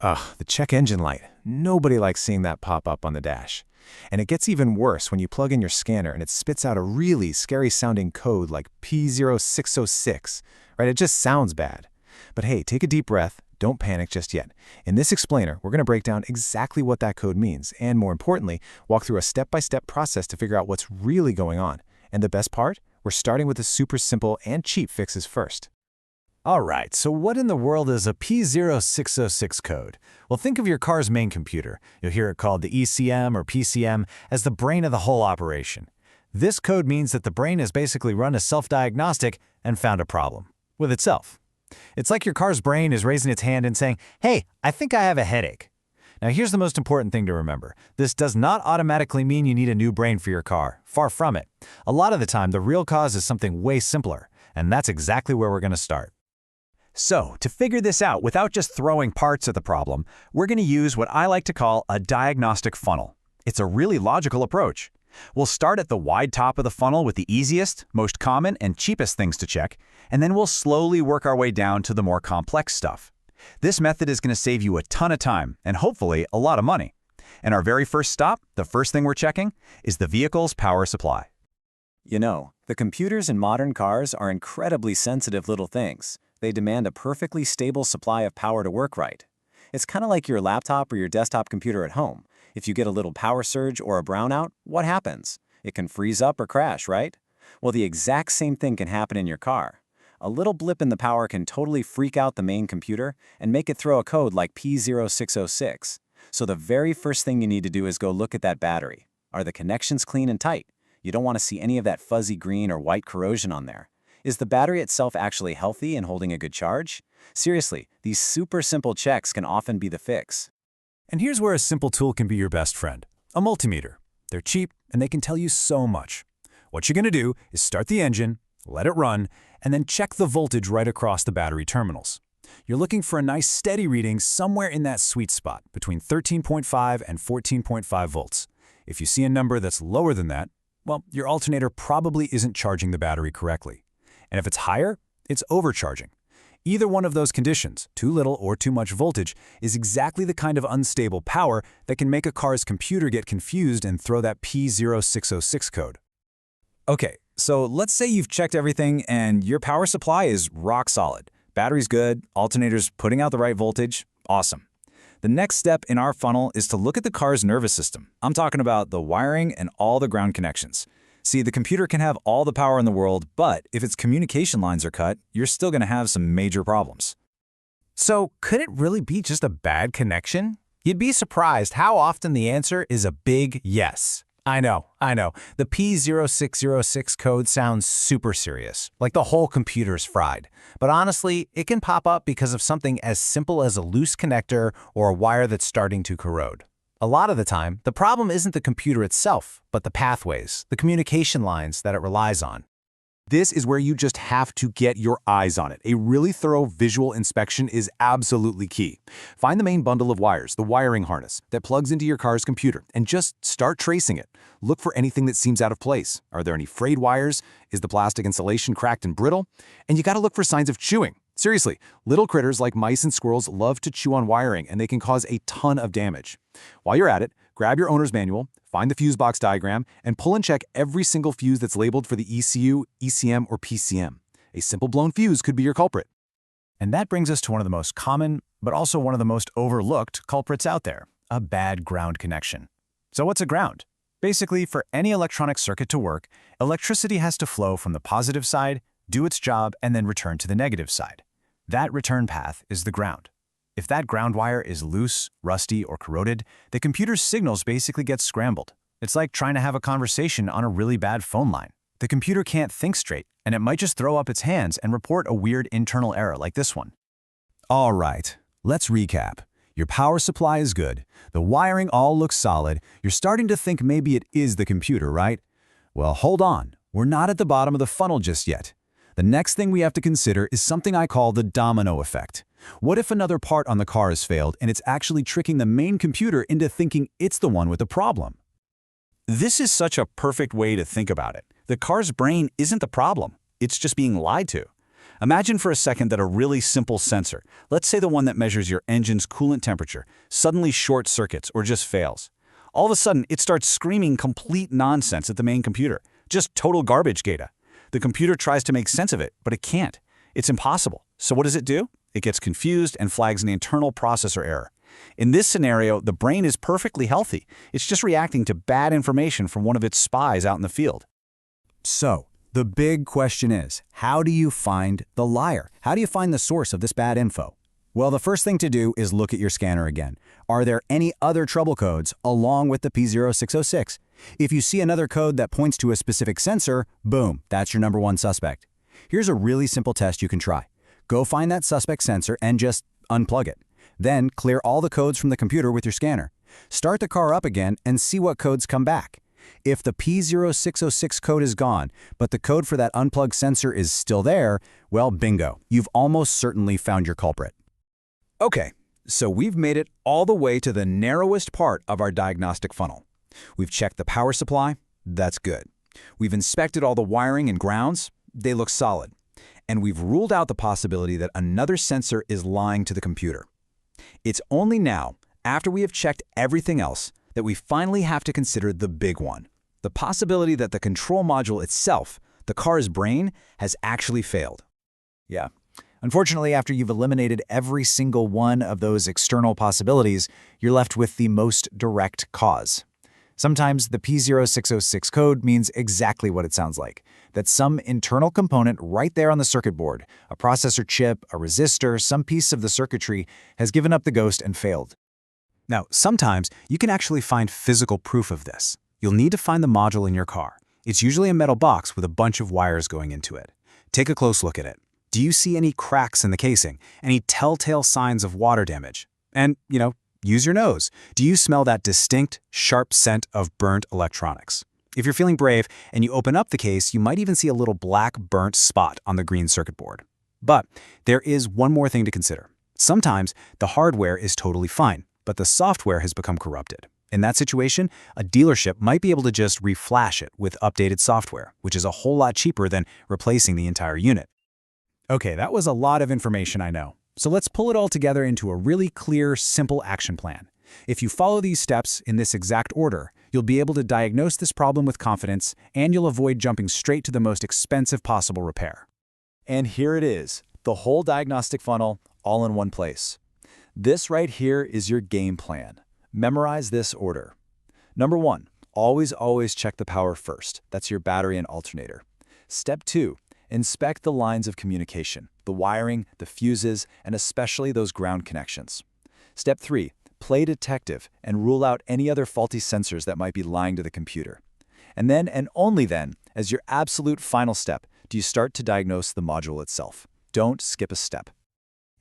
Ugh, the check engine light. Nobody likes seeing that pop up on the dash. And it gets even worse when you plug in your scanner and it spits out a really scary sounding code like P0606, right? It just sounds bad. But hey, take a deep breath. Don't panic just yet. In this explainer, we're going to break down exactly what that code means and, more importantly, walk through a step-by-step process to figure out what's really going on. And the best part? We're starting with the super simple and cheap fixes first. All right, so what in the world is a P0606 code? Well, think of your car's main computer. You'll hear it called the ECM or PCM as the brain of the whole operation. This code means that the brain has basically run a self-diagnostic and found a problem with itself. It's like your car's brain is raising its hand and saying, "Hey, I think I have a headache." Now, here's the most important thing to remember. This does not automatically mean you need a new brain for your car. Far from it. A lot of the time, the real cause is something way simpler, and that's exactly where we're going to start. So, to figure this out without just throwing parts at the problem, we're going to use what I like to call a diagnostic funnel. It's a really logical approach. We'll start at the wide top of the funnel with the easiest, most common, and cheapest things to check, and then we'll slowly work our way down to the more complex stuff. This method is going to save you a ton of time and hopefully a lot of money. And our very first stop, the first thing we're checking, is the vehicle's power supply. You know, the computers in modern cars are incredibly sensitive little things. They demand a perfectly stable supply of power to work right. It's kind of like your laptop or your desktop computer at home. If you get a little power surge or a brownout, what happens? It can freeze up or crash, right? Well, the exact same thing can happen in your car. A little blip in the power can totally freak out the main computer and make it throw a code like P0606. So the very first thing you need to do is go look at that battery. Are the connections clean and tight? You don't want to see any of that fuzzy green or white corrosion on there. Is the battery itself actually healthy and holding a good charge? Seriously, these super simple checks can often be the fix. And here's where a simple tool can be your best friend, a multimeter. They're cheap and they can tell you so much. What you're going to do is start the engine, let it run, and then check the voltage right across the battery terminals. You're looking for a nice steady reading somewhere in that sweet spot between 13.5 and 14.5 volts. If you see a number that's lower than that, well, your alternator probably isn't charging the battery correctly. And if it's higher, it's overcharging. Either one of those conditions, too little or too much voltage, is exactly the kind of unstable power that can make a car's computer get confused and throw that P0606 code. Okay, so let's say you've checked everything and your power supply is rock solid. Battery's good, alternator's putting out the right voltage. Awesome. The next step in our funnel is to look at the car's nervous system. I'm talking about the wiring and all the ground connections. See, the computer can have all the power in the world, but if its communication lines are cut, you're still going to have some major problems. So, could it really be just a bad connection? You'd be surprised how often the answer is a big yes. I know. The P0606 code sounds super serious, like the whole computer's fried. But honestly, it can pop up because of something as simple as a loose connector or a wire that's starting to corrode. A lot of the time, the problem isn't the computer itself, but the pathways, the communication lines that it relies on. This is where you just have to get your eyes on it. A really thorough visual inspection is absolutely key. Find the main bundle of wires, the wiring harness, that plugs into your car's computer, and just start tracing it. Look for anything that seems out of place. Are there any frayed wires? Is the plastic insulation cracked and brittle? And you gotta look for signs of chewing. Seriously, little critters like mice and squirrels love to chew on wiring, and they can cause a ton of damage. While you're at it, grab your owner's manual, find the fuse box diagram, and pull and check every single fuse that's labeled for the ECU, ECM, or PCM. A simple blown fuse could be your culprit. And that brings us to one of the most common, but also one of the most overlooked culprits out there, a bad ground connection. So what's a ground? Basically, for any electronic circuit to work, electricity has to flow from the positive side, do its job, and then return to the negative side. That return path is the ground. If that ground wire is loose, rusty, or corroded, the computer's signals basically get scrambled. It's like trying to have a conversation on a really bad phone line. The computer can't think straight, and it might just throw up its hands and report a weird internal error like this one. All right, let's recap. Your power supply is good. The wiring all looks solid. You're starting to think maybe it is the computer, right? Well, hold on. We're not at the bottom of the funnel just yet. The next thing we have to consider is something I call the domino effect. What if another part on the car has failed and it's actually tricking the main computer into thinking it's the one with the problem? This is such a perfect way to think about it. The car's brain isn't the problem. It's just being lied to. Imagine for a second that a really simple sensor, let's say the one that measures your engine's coolant temperature, suddenly short circuits or just fails. All of a sudden, it starts screaming complete nonsense at the main computer, just total garbage data. The computer tries to make sense of it, but it can't. It's impossible. So what does it do? It gets confused and flags an internal processor error. In this scenario, the brain is perfectly healthy. It's just reacting to bad information from one of its spies out in the field. So, the big question is, how do you find the liar? How do you find the source of this bad info? Well, the first thing to do is look at your scanner again. Are there any other trouble codes along with the P0606? If you see another code that points to a specific sensor, boom, that's your number one suspect. Here's a really simple test you can try. Go find that suspect sensor and just unplug it. Then clear all the codes from the computer with your scanner. Start the car up again and see what codes come back. If the P0606 code is gone, but the code for that unplugged sensor is still there, well, bingo, you've almost certainly found your culprit. Okay, so we've made it all the way to the narrowest part of our diagnostic funnel. We've checked the power supply, that's good. We've inspected all the wiring and grounds, they look solid. And we've ruled out the possibility that another sensor is lying to the computer. It's only now, after we have checked everything else, that we finally have to consider the big one, the possibility that the control module itself, the car's brain, has actually failed. Yeah. Unfortunately, after you've eliminated every single one of those external possibilities, you're left with the most direct cause. Sometimes the P0606 code means exactly what it sounds like, that some internal component right there on the circuit board, a processor chip, a resistor, some piece of the circuitry, has given up the ghost and failed. Now, sometimes you can actually find physical proof of this. You'll need to find the module in your car. It's usually a metal box with a bunch of wires going into it. Take a close look at it. Do you see any cracks in the casing? Any telltale signs of water damage? And, use your nose. Do you smell that distinct, sharp scent of burnt electronics? If you're feeling brave and you open up the case, you might even see a little black burnt spot on the green circuit board. But there is one more thing to consider. Sometimes the hardware is totally fine, but the software has become corrupted. In that situation, a dealership might be able to just reflash it with updated software, which is a whole lot cheaper than replacing the entire unit. Okay, that was a lot of information, I know. So let's pull it all together into a really clear, simple action plan. If you follow these steps in this exact order, you'll be able to diagnose this problem with confidence, and you'll avoid jumping straight to the most expensive possible repair. And here it is, the whole diagnostic funnel, all in one place. This right here is your game plan. Memorize this order. Number 1, always check the power first. That's your battery and alternator. Step 2, inspect the lines of communication, the wiring, the fuses, and especially those ground connections. Step 3, play detective and rule out any other faulty sensors that might be lying to the computer. And then, and only then, as your absolute final step, do you start to diagnose the module itself. Don't skip a step.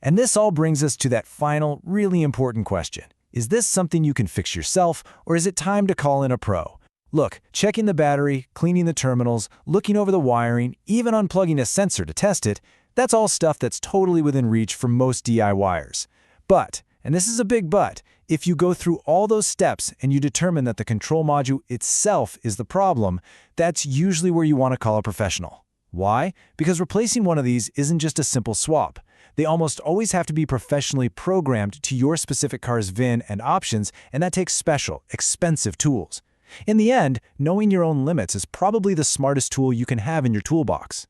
And this all brings us to that final, really important question. Is this something you can fix yourself, or is it time to call in a pro? Look, checking the battery, cleaning the terminals, looking over the wiring, even unplugging a sensor to test it, that's all stuff that's totally within reach for most DIYers. But, and this is a big but, if you go through all those steps and you determine that the control module itself is the problem, that's usually where you want to call a professional. Why? Because replacing one of these isn't just a simple swap. They almost always have to be professionally programmed to your specific car's VIN and options, and that takes special, expensive tools. In the end, knowing your own limits is probably the smartest tool you can have in your toolbox.